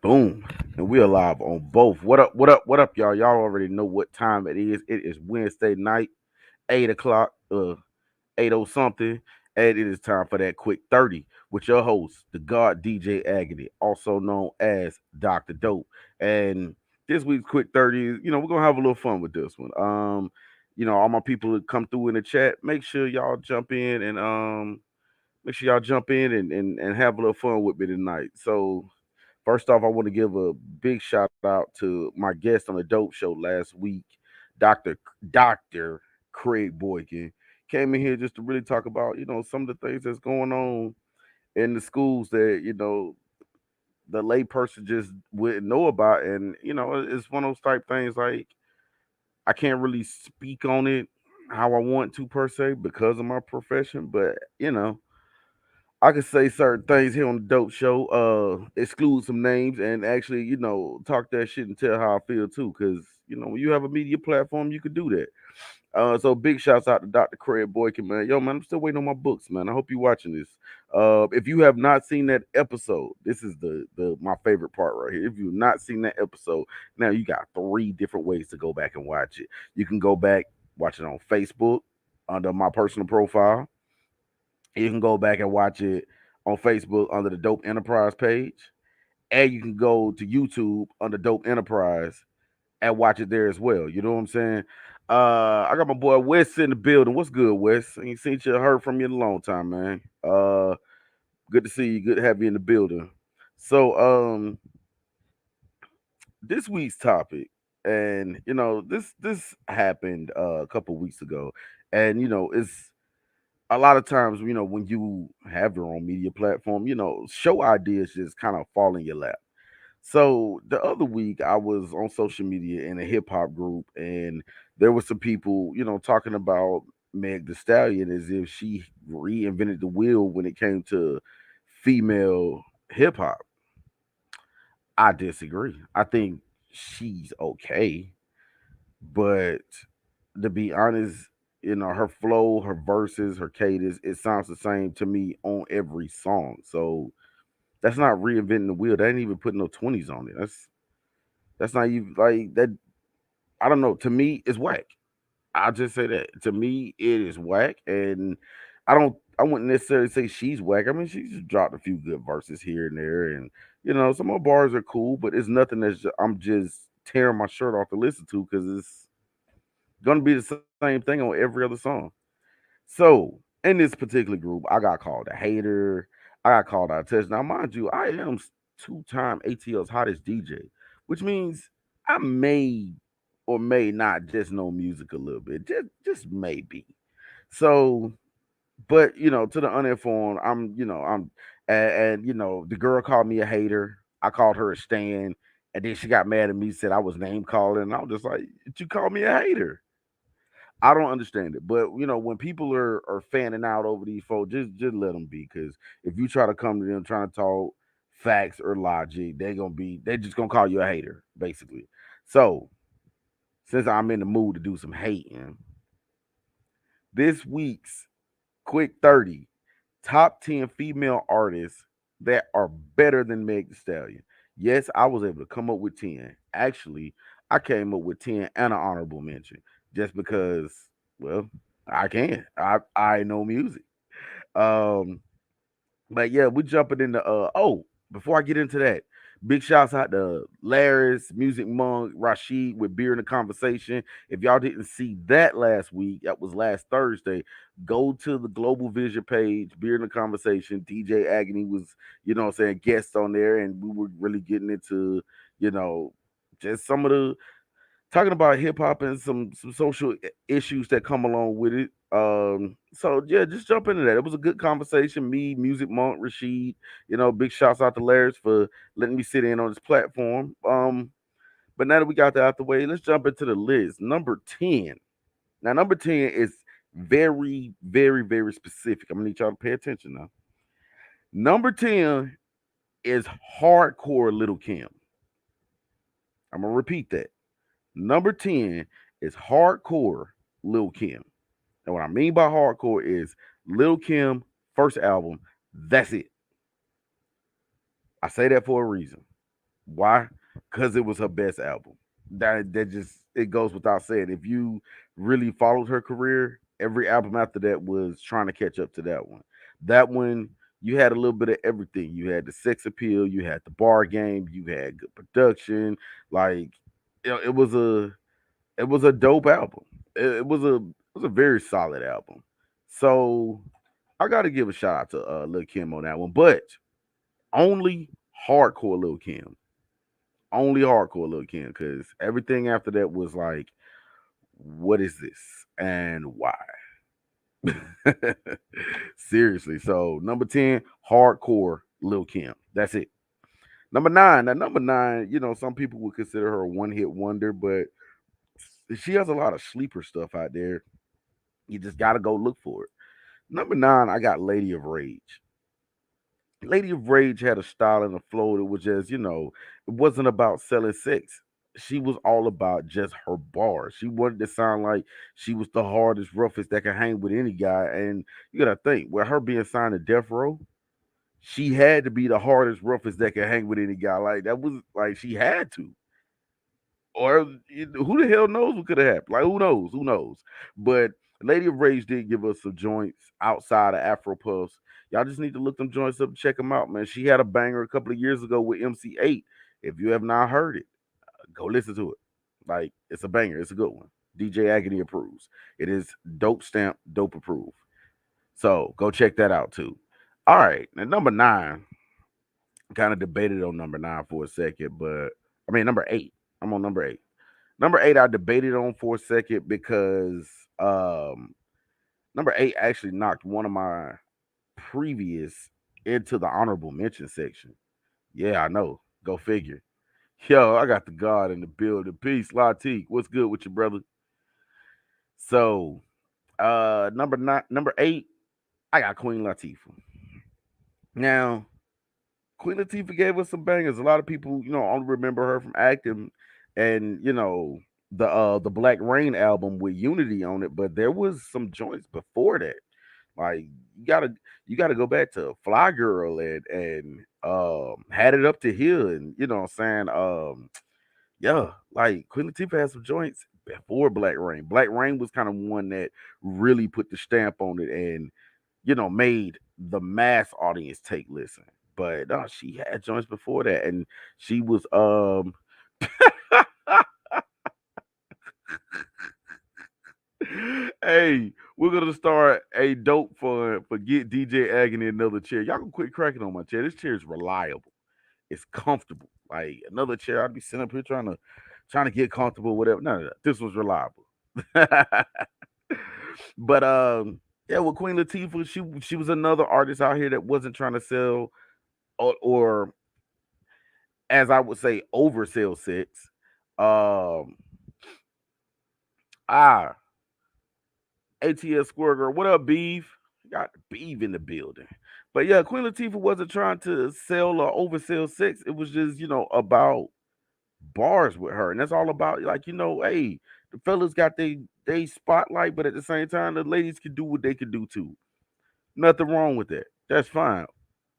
Boom. And we're live on both. What up, what up, what up, y'all? Y'all already know what time it is. It is Wednesday night, 8 o'clock, 80 something. And it is time for that quick 30 with your host, the God DJ Agony, also known as Dr. Dope. And this week's quick 30 is, we're gonna have a little fun with this one. All my people that come through in the chat, make sure y'all jump in and and have a little fun with me tonight. So first off, I want to give a big shout out to my guest on the Dope Show last week, Doctor Craig Boykin. Came in here just to really talk about some of the things that's going on in the schools that the layperson just wouldn't know about, and it's one of those type things like I can't really speak on it how I want to per se because of my profession, but I could say certain things here on the Dope Show, exclude some names, and actually, talk that shit and tell how I feel too. Because when you have a media platform, you could do that. So big shouts out to Dr. Craig Boykin, man. Yo, man, I'm still waiting on my books, man. I hope you're watching this. If you have not seen that episode, this is the my favorite part right here. If you've not seen that episode, now you got three different ways to go back and watch it. You can go back, watch it on Facebook under my personal profile. You can go back and watch it on Facebook under the Dope Enterprise page. And you can go to YouTube under Dope Enterprise and watch it there as well. You know what I'm saying? I got my boy Wes in the building. What's good, Wes? Ain't seen you, heard from you in a long time, man. Good to see you. Good to have you in the building. So, this week's topic, and this happened a couple weeks ago, and it's a lot of times, when you have your own media platform, show ideas just kind of fall in your lap. So the other week, I was on social media in a hip hop group, and there were some people, talking about Meg the Stallion as if she reinvented the wheel when it came to female hip hop. I disagree. I think she's okay, but to be honest, her flow, her verses, her cadence, it sounds the same to me on every song. So that's not reinventing the wheel. They ain't even putting no 20s on it. That's not even like that. I don't know. To me, it's whack. I'll just say that. To me, it is whack. And I wouldn't necessarily say she's whack. I mean, she's just dropped a few good verses here and there. And, some of her bars are cool, but it's nothing I'm just tearing my shirt off to listen to because it's gonna be the same thing on every other song. So in this particular group, I got called a hater. I got called out a test. Now, mind you, I am two-time ATL's hottest DJ, which means I may or may not just know music a little bit, just maybe. So, but to the uninformed, and the girl called me a hater. I called her a stan, and then she got mad at me, said I was name calling, and I was just like, "You called me a hater." I don't understand it, but when people are fanning out over these folks, just let them be. Because if you try to come to them trying to talk facts or logic, they just gonna call you a hater, basically. So since I'm in the mood to do some hating, this week's quick 30 top 10 female artists that are better than Meg Thee Stallion. Yes, I was able to come up with 10. Actually, I came up with 10 and an honorable mention just because, well, I can. I know music. Um, but yeah, we jumping into before I get into that, big shouts out to Laris, Music Monk, Rashid with Beer in the Conversation. If y'all didn't see that last week, that was last Thursday, go to the Global Vision page, Beer in the Conversation. DJ Agony was, what I'm saying, guest on there, and we were really getting into, you know, just some of the talking about hip hop and some social issues that come along with it. So yeah, just jump into that. It was a good conversation. Me, Music Monk, Rashid. Big shouts out to Laris for letting me sit in on this platform. But now that we got that out the way, let's jump into the list. Number 10. Now, number 10 is very, very, very specific. I'm gonna need y'all to pay attention now. Number 10 is hardcore Little Kim. I'm gonna repeat that. Number 10 is hardcore Lil Kim. And what I mean by hardcore is Lil Kim first album. That's it. I say that for a reason. Why? Because it was her best album. That just it goes without saying. If you really followed her career, every album after that was trying to catch up to that one. That one you had a little bit of everything. You had the sex appeal, you had the bar game, you had good production. Like it was a dope album. It was a very solid album. So I got to give a shout out to Lil Kim on that one, but only hardcore Lil Kim, only hardcore Lil Kim, because everything after that was like, what is this and why? Seriously. So number 10, hardcore Lil Kim. That's it. Number nine. Now number nine, some people would consider her a one hit wonder, but she has a lot of sleeper stuff out there. You just gotta go look for it. Number 9, I got Lady of Rage. Lady of Rage had a style and a flow that was just, it wasn't about selling sex. She was all about just her bars. She wanted to sound like she was the hardest, roughest that could hang with any guy. And you gotta think, with her being signed to Death Row, she had to be the hardest, roughest that could hang with any guy. Like that was like she had to. Or who the hell knows what could have happened? Like who knows? Who knows? But Lady of Rage did give us some joints outside of Afro Puffs. Y'all just need to look them joints up and check them out, man. She had a banger a couple of years ago with MC8. If you have not heard it, go listen to it. Like it's a banger. It's a good one. DJ Agony approves. It is dope stamp, dope approved. So go check that out too. All right, now number 9. Kind of debated on number 9 for a second, but I mean number 8. I'm on number 8. Number 8, I debated on for a second because number 8 actually knocked one of my previous into the honorable mention section. Yeah, I know. Go figure. Yo, I got the God in the building. Peace, Latique. What's good with you, brother? So, number 8, I got Queen Latifah. Now, Queen Latifah gave us some bangers. A lot of people, only remember her from acting and the Black Rain album with Unity on it, but there was some joints before that. Like you gotta go back to Fly Girl and Had It Up to Here and you know what I'm saying? Yeah, like Queen Latifah had some joints before Black Rain. Black Rain was kind of one that really put the stamp on it and made the mass audience take listen. But no, she had joints before that, and she was hey, we're gonna start a dope for get DJ Agony another chair. Y'all can quit cracking on my chair. This chair is reliable. It's comfortable. Like another chair, I'd be sitting up here trying to get comfortable, whatever. No. This was reliable. But yeah, with Queen Latifah, she was another artist out here that wasn't trying to sell or as I would say, oversell sex. Um ah ATS Square Girl. What up, Beef? Got Beef in the building. But yeah, Queen Latifah wasn't trying to sell or oversell sex. It was just, about bars with her. And that's all about like, hey, the fellas got they spotlight, but at the same time, the ladies can do what they can do too. Nothing wrong with that. That's fine.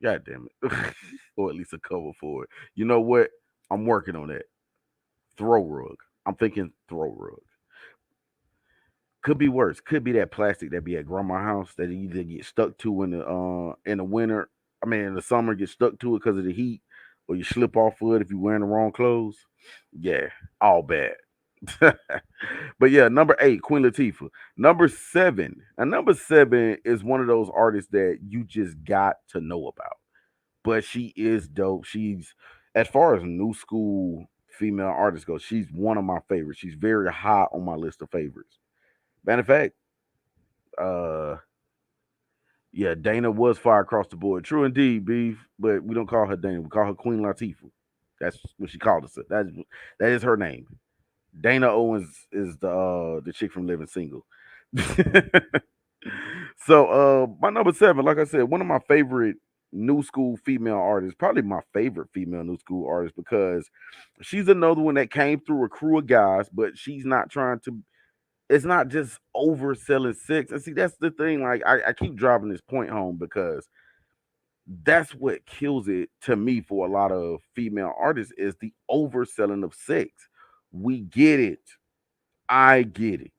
God damn it. Or at least a cover for it. You know what? I'm working on that. Throw rug. I'm thinking throw rug. Could be worse. Could be that plastic that be at grandma's house that you either get stuck to in the winter. I mean, in the summer, get stuck to it because of the heat, or you slip off of it if you're wearing the wrong clothes. Yeah, all bad. But yeah, number 8, Queen Latifah. Number 7. And number 7 is one of those artists that you just got to know about. But she is dope. She's as far as new school female artists go, she's one of my favorites. She's very high on my list of favorites. Matter of fact, uh, yeah, Dana was fire across the board. True indeed, beef. But we don't call her Dana. We call her Queen Latifah. That's what she called us. That is her name. Dana Owens is the chick from Living Single. So my number 7, like I said, one of my favorite new school female artists, probably my favorite female new school artist because she's another one that came through a crew of guys, but she's not trying to it's not just overselling sex. And see, that's the thing. Like I keep driving this point home because That's what kills it to me for a lot of female artists is the overselling of sex. We get it. I get it.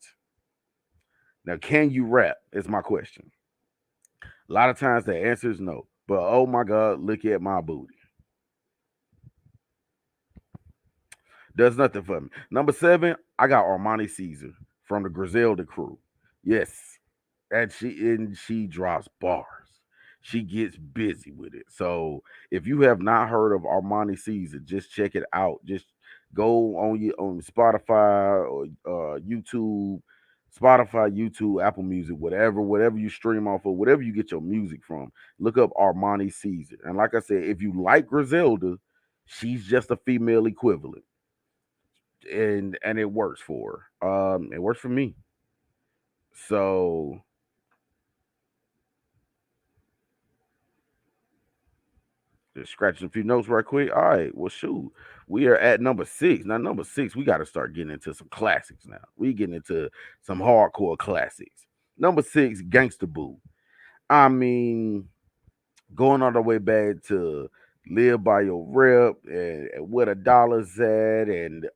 Now, can you rap? Is my question. A lot of times the answer is no. But oh my God, look at my booty. Does nothing for me. Number seven, I got Armani Caesar from the Griselda crew. Yes, and she drops bars. She gets busy with it. So if you have not heard of Armani Caesar, just check it out. Just go on your on Spotify or YouTube, Spotify, YouTube, Apple Music, whatever you stream off of, whatever you get your music from. Look up Armani Caesar. And like I said, if you like Griselda, she's just a female equivalent, and it works for her. It works for me. So just scratching a few notes right quick. All right, well, shoot, we are at number six. Now, number six, we got to start getting into some classics now. We getting into some hardcore classics. Number six, Gangsta Boo. I mean, going all the way back to Live by Your Rep and Where the Dollar's at and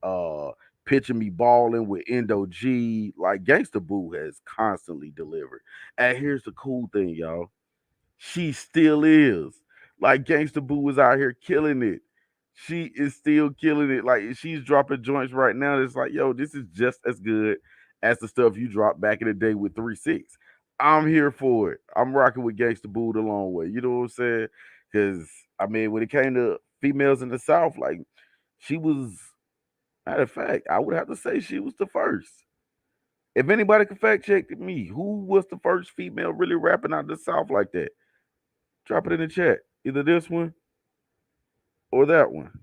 Picture Me Balling with Endo G. Like, Gangsta Boo has constantly delivered. And here's the cool thing, y'all. She still is. Like Gangsta Boo is out here killing it. She is still killing it. Like she's dropping joints right now. It's like, yo, this is just as good as the stuff you dropped back in the day with 3 6. I'm here for it. I'm rocking with Gangsta Boo the long way. You know what I'm saying? Because I mean, when it came to females in the South, like she was. Matter of fact, I would have to say she was the first. If anybody could fact check me, who was the first female really rapping out the South like that? Drop it in the chat. Either this one or that one.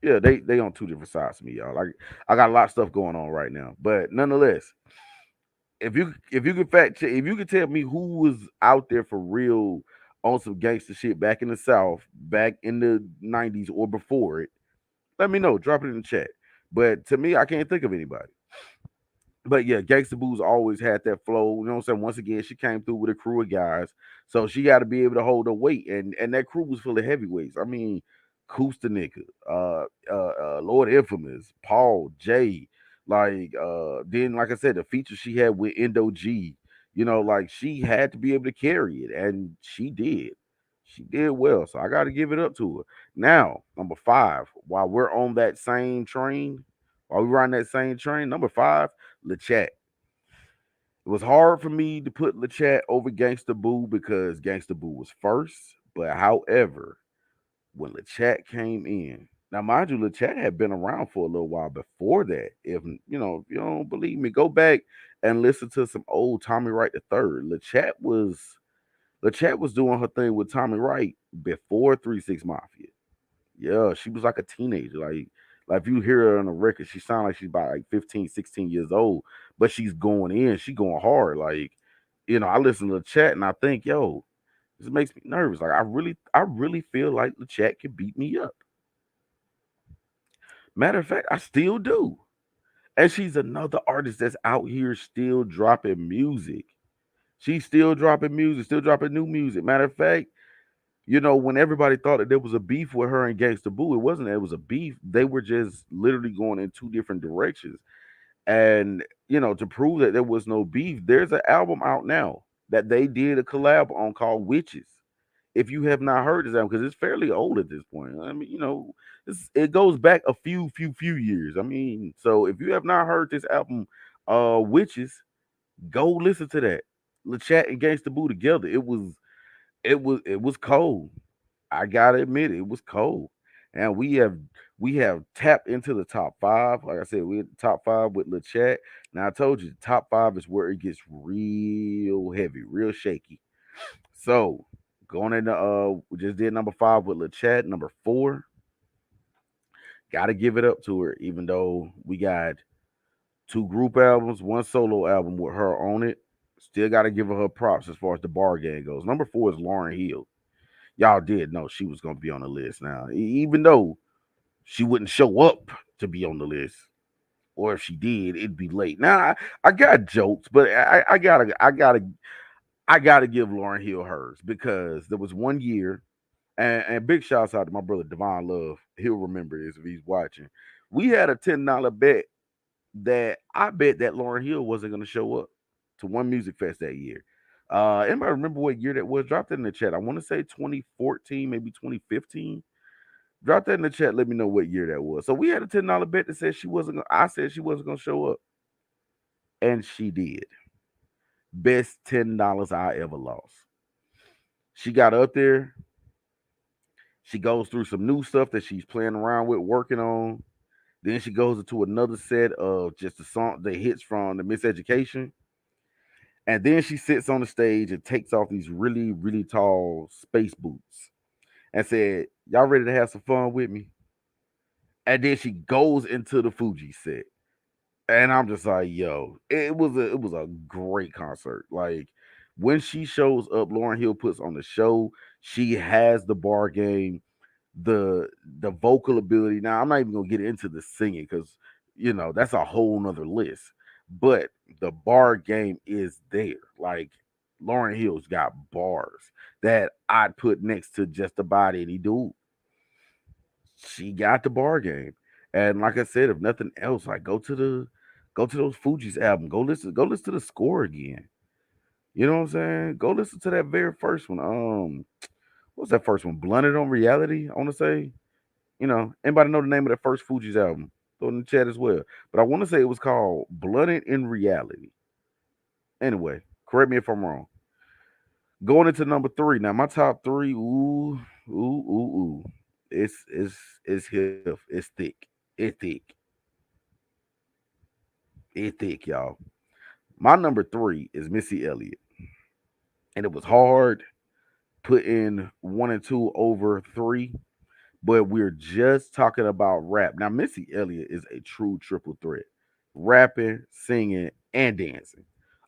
Yeah, they on two different sides of me, y'all. Like I got a lot of stuff going on right now, but nonetheless, if you could fact check, if you could tell me who was out there for real on some gangster shit back in the South, back in the '90s or before it, let me know. Drop it in the chat. But to me, I can't think of anybody. But yeah, Gangsta Boo's always had that flow. You know what I'm saying? Once again, she came through with a crew of guys, so she got to be able to hold her weight, and that crew was full of heavyweights. I mean, Koosta nigga, Lord Infamous, Paul J, then like I said, the feature she had with Endo G, like she had to be able to carry it, and she did. She did well, so I got to give it up to her. Now, number five, while we're on that same train, while we're on that same train, number five. LeChat. It was hard for me to put LeChat over Gangsta Boo because Gangsta Boo was first. But however, when LeChat came in, now mind you, LeChat had been around for a little while before that. If you don't believe me, go back and listen to some old Tommy Wright the third. LeChat was doing her thing with Tommy Wright before 3 6 Mafia. Yeah, she was like a teenager. Like if you hear her on the record, she sounds like she's about like 15, 16 years old, but she's going in, she going hard. Like, I listen to the chat and I think, yo, this makes me nervous. Like I really feel like the chat could beat me up. Matter of fact, I still do. And she's another artist that's out here still dropping music. She's still dropping music, still dropping new music. Matter of fact, when everybody thought that there was a beef with her and Gangsta Boo, it wasn't that it was a beef. They were just literally going in two different directions. And, to prove that there was no beef, there's an album out now that they did a collab on called Witches. If you have not heard this album, because it's fairly old at this point. I mean, it goes back a few years. I mean, so if you have not heard this album, Witches, go listen to that. LeChat and Gangsta Boo together. It was cold. I gotta admit it was cold. And we have tapped into the top five. Like I said, we're at the top five with Lil Chat. Now I told you the top five is where it gets real heavy, real shaky. So going into we just did number five with Lil Chat. Number four, gotta give it up to her, even though we got two group albums, one solo album with her on it. Still gotta give her props as far as the bar game goes. Number four is Lauren Hill. Y'all did know she was gonna be on the list now, even though she wouldn't show up to be on the list, or if she did, it'd be late. Now I got jokes, but I got to give Lauren Hill hers because there was one year, and big shouts out to my brother Devon Love. He'll remember this if he's watching. We had a $10 bet that I bet that Lauren Hill wasn't going to show up to one music fest that year. Anybody remember what year that was? Drop that in the chat. I want to say 2014, maybe 2015. Drop that in the chat. Let me know what year that was. So we had a $10 bet that said she wasn't. I said she wasn't going to show up, and she did. Best $10 I ever lost. She got up there. She goes through some new stuff that she's playing around with, working on. Then she goes into another set of just the hits from the Miseducation. And then she sits on the stage and takes off these really, really tall space boots and said, "Y'all ready to have some fun with me?" And then she goes into the Fuji set. And I'm just like, yo, it was a great concert. Like when she shows up, Lauren Hill puts on the show. She has the bar game, the vocal ability. Now I'm not even gonna get into the singing because that's a whole nother list. But the bar game is there. Like Lauren Hill's got bars that I'd put next to just about any dude. She got the bar game. And like I said, if nothing else, like go to those Fuji's album. Go listen to the score again. You know what I'm saying? Go listen to that very first one. What's that first one? Blunted on Reality, I want to say. Anybody know the name of that first Fuji's album? Throw it in the chat as well. But I want to say it was called Blunted in Reality. Anyway, correct me if I'm wrong. Going into number three. Now my top three, ooh. It's hiff. It's thick. It's thick. It's thick, y'all. My number three is Missy Elliott. And it was hard putting one and two over three, but we're just talking about rap. Now, Missy Elliott is a true triple threat, rapping, singing, and dancing.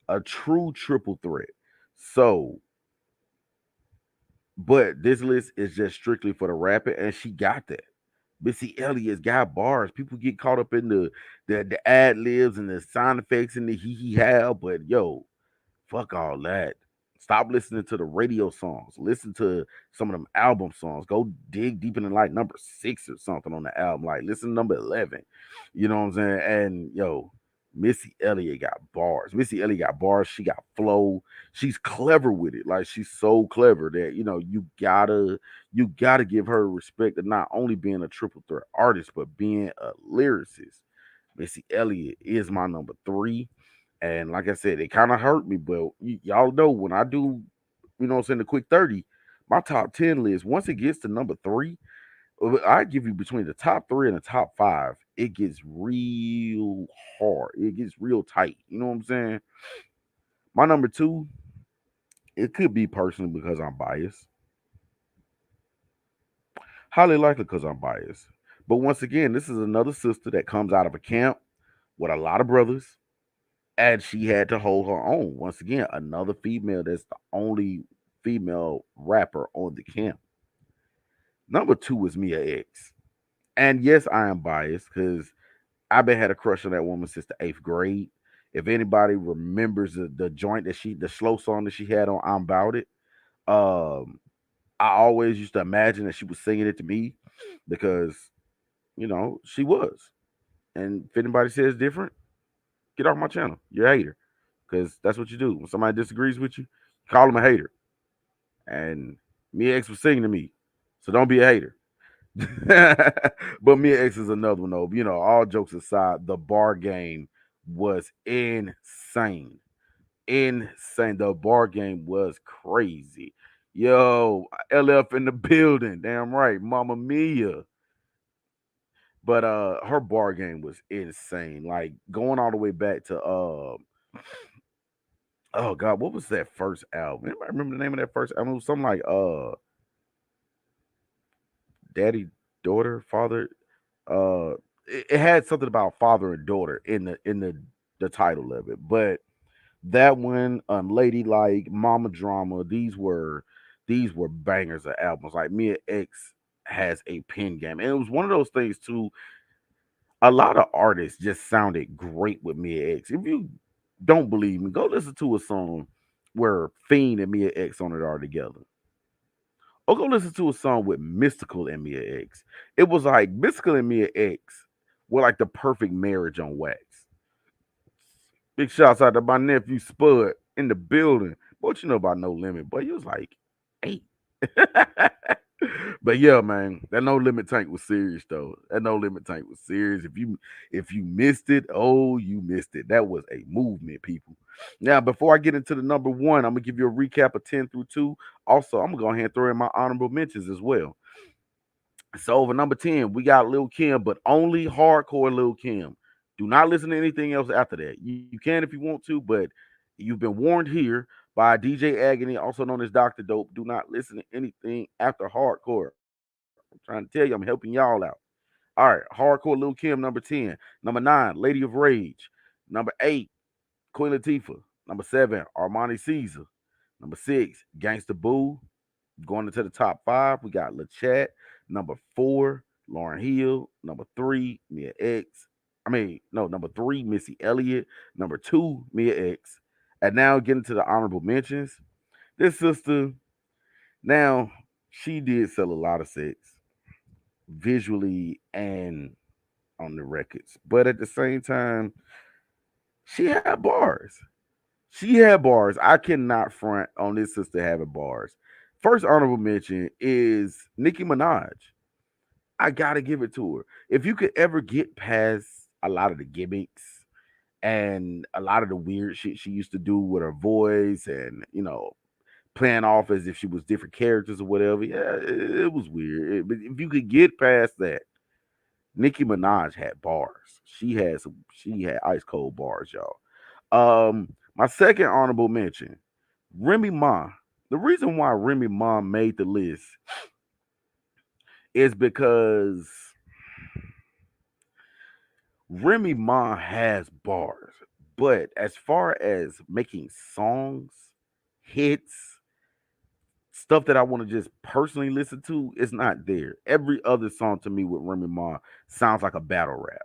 A true triple threat. So, but this list is just strictly for the rapping, and she got that. Missy Elliott's got bars. People get caught up in the ad libs and the sound effects and the hee hee how, but yo, fuck all that. Stop listening to the radio songs. Listen to some of them album songs. Go dig deep into like number six or something on the album. Like listen to number 11. You know what I'm saying? And yo, Missy Elliott got bars. Missy Elliott got bars. She got flow. She's clever with it. Like she's so clever that you gotta give her respect of not only being a triple threat artist but being a lyricist. Missy Elliott is my number three. And like I said, it kind of hurt me, but y'all know when I do, what I'm saying, the quick 30, my top 10 list, once it gets to number three, I give you between the top three and the top five, it gets real hard. It gets real tight. You know what I'm saying? My number two, it could be personally because I'm biased. Highly likely because I'm biased. But once again, this is another sister that comes out of a camp with a lot of brothers and she had to hold her own. Once again, another female that's the only female rapper on the camp. Number two is Mia X. And yes, I am biased because I've been had a crush on that woman since the eighth grade. If anybody remembers the joint the slow song that she had on I'm About It, um, I always used to imagine that she was singing it to me because, she was. And if anybody says different, get off my channel. You're a hater. Because that's what you do. When somebody disagrees with you, call them a hater. And Mia X was singing to me. So don't be a hater. But Mia X is another one though. All jokes aside, the bar game was insane. Insane. The bar game was crazy. Yo, LF in the building. Damn right. Mama Mia. But her bar game was insane. Like going all the way back to oh God, what was that first album? Anybody remember the name of that first album? It was something like Daddy, Daughter, Father. It had something about father and daughter in the title of it. But that one, Ladylike, Mama Drama, these were bangers of albums. Like Mia X has a pen game. And it was one of those things too. A lot of artists just sounded great with Mia X. If you don't believe me, go listen to a song where Fiend and Mia X on it are together. Or go listen to a song with Mystical and Mia X. It was like Mystical and Mia X were like the perfect marriage on wax. Big shouts out to my nephew Spud in the building. What you know about No Limit? But he was like 8. But yeah, man, that No Limit tank was serious though. That No Limit tank was serious. If you missed it, oh, you missed it. That was a movement, people. Now, before I get into the number one, I'm gonna give you a recap of 10 through 2. Also, I'm gonna go ahead and throw in my honorable mentions as well. So over number 10, we got Lil Kim, but only hardcore Lil Kim. Do not listen to anything else after that. You can if you want to, but you've been warned here by DJ Agony, also known as Dr. Dope. Do not listen to anything after hardcore. I'm trying to tell you, I'm helping y'all out. All right, hardcore Lil Kim, number 10. Number 9, Lady of Rage. Number 8, Queen Latifah. Number 7, Armani Caesar. Number 6, Gangsta Boo. Going into the top 5, we got LaChat. Number 4, Lauren Hill. Number 3, Mia X. No, number 3, Missy Elliott. Number 2, Mia X. And now getting to the honorable mentions. This sister, now, she did sell a lot of sex visually and on the records. But at the same time, she had bars. She had bars. I cannot front on this sister having bars. First honorable mention is Nicki Minaj. I gotta give it to her. If you could ever get past a lot of the gimmicks and a lot of the weird shit she used to do with her voice and playing off as if she was different characters or whatever, yeah, it was weird. But if you could get past that, Nicki Minaj had bars. She had ice cold bars, y'all. My second honorable mention, Remy Ma. The reason why Remy Ma made the list is because Remy Ma has bars. But as far as making songs, hits, stuff that I want to just personally listen to, it's not there. Every other song to me with Remy Ma sounds like a battle rap.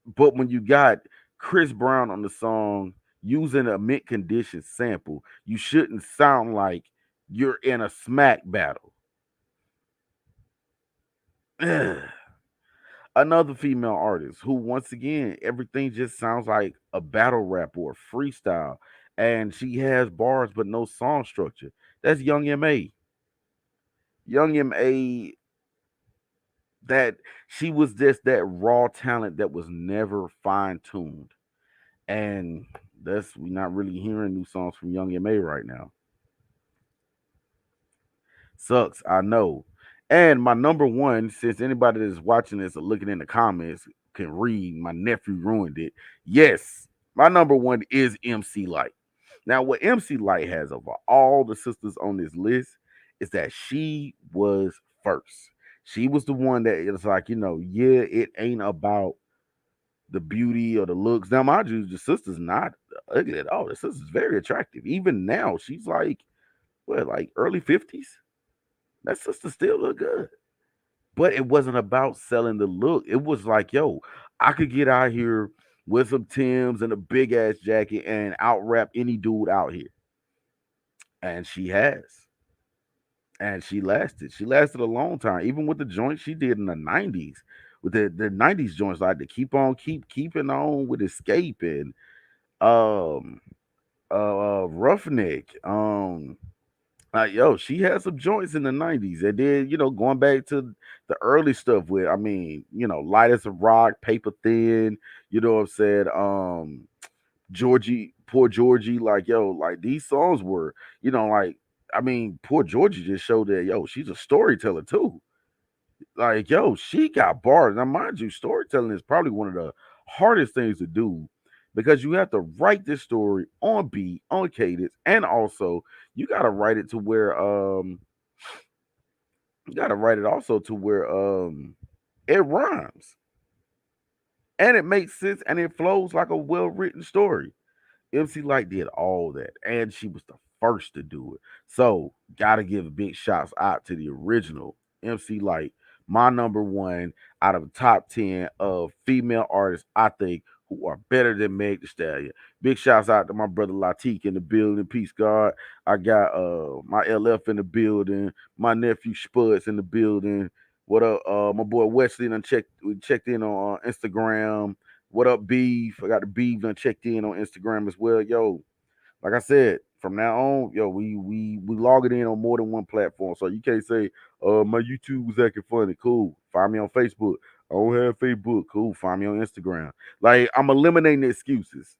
But when you got Chris Brown on the song using a mint condition sample, you shouldn't sound like you're in a smack battle. Another female artist who, once again, everything just sounds like a battle rap or a freestyle, and she has bars but no song structure. That's Young Ma. Young Ma, that she was just that raw talent that was never fine tuned, and that's we're not really hearing new songs from Young Ma right now. Sucks, I know. And my number one, since anybody that's watching this or looking in the comments can read, my nephew ruined it. Yes, my number one is MC Light. Now, what MC Light has over all the sisters on this list is that she was first. She was the one that it's like, yeah, it ain't about the beauty or the looks. Now, mind you, the sister's not ugly at all. The sister's very attractive. Even now, she's like, what, like early 50s? That sister still look good. But it wasn't about selling the look. It was like, yo, I could get out here with some Tims and a big ass jacket and out rap any dude out here. And she has. And she lasted. She lasted a long time. Even with the joints she did in the 90s. With the 90s joints, like to keeping on with Escape and um Roughneck. Yo, she had some joints in the 90s. And then, going back to the early stuff with, Light as a Rock, Paper Thin, you know what I'm saying? Georgie, Poor Georgie, like, yo, like these songs were, like, Poor Georgie just showed that, yo, she's a storyteller too. Like, yo, she got bars. Now, mind you, storytelling is probably one of the hardest things to do because you have to write this story on beat, on cadence, and also you gotta write it to where you gotta write it also to where it rhymes and it makes sense and it flows like a well-written story. MC Light did all that, and she was the first to do it. So, gotta give big shots out to the original MC Light, my number one out of the top 10 of female artists, I think, who are better than Meg the Stallion. Big shouts out to my brother Latik in the building. Peace God. I got my LF in the building. My nephew Spuds in the building. What up? My boy Wesley done checked in on Instagram. What up, Beef? I got the Beef done checked in on Instagram as well. Yo, like I said, from now on, yo, we log it in on more than one platform. So you can't say, my YouTube was acting funny. Cool. Find me on Facebook. I don't have Facebook. Cool. Find me on Instagram. Like I'm eliminating the excuses.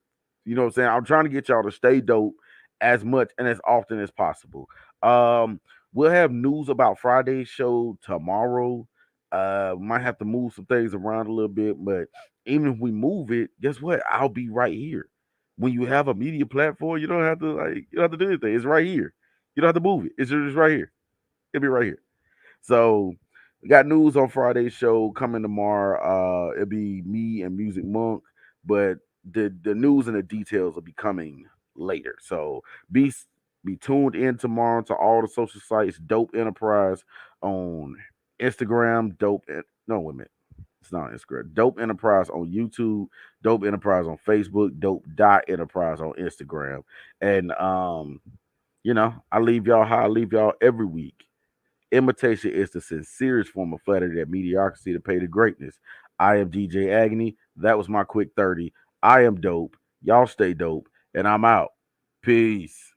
You know what I'm saying? I'm trying to get y'all to stay dope as much and as often as possible. Um, we'll have news about Friday's show tomorrow. Might have to move some things around a little bit, but even if we move it, guess what? I'll be right here. When you have a media platform, you don't have to you don't have to do anything. It's right here. You don't have to move it. It's just right here. It'll be right here. So we got news on Friday's show coming tomorrow. It'll be me and Music Monk, but the news and the details will be coming later. So be be tuned in tomorrow to all the social sites. Dope Enterprise on Instagram. No, wait a minute. It's not on Instagram. Dope Enterprise on YouTube. Dope Enterprise on Facebook. Dope dot Enterprise on Instagram. And I leave y'all how I leave y'all every week. Imitation is the sincerest form of flattery that mediocrity to pay to greatness. I am DJ Agony. That was my quick 30. I am dope. Y'all stay dope. And I'm out. Peace.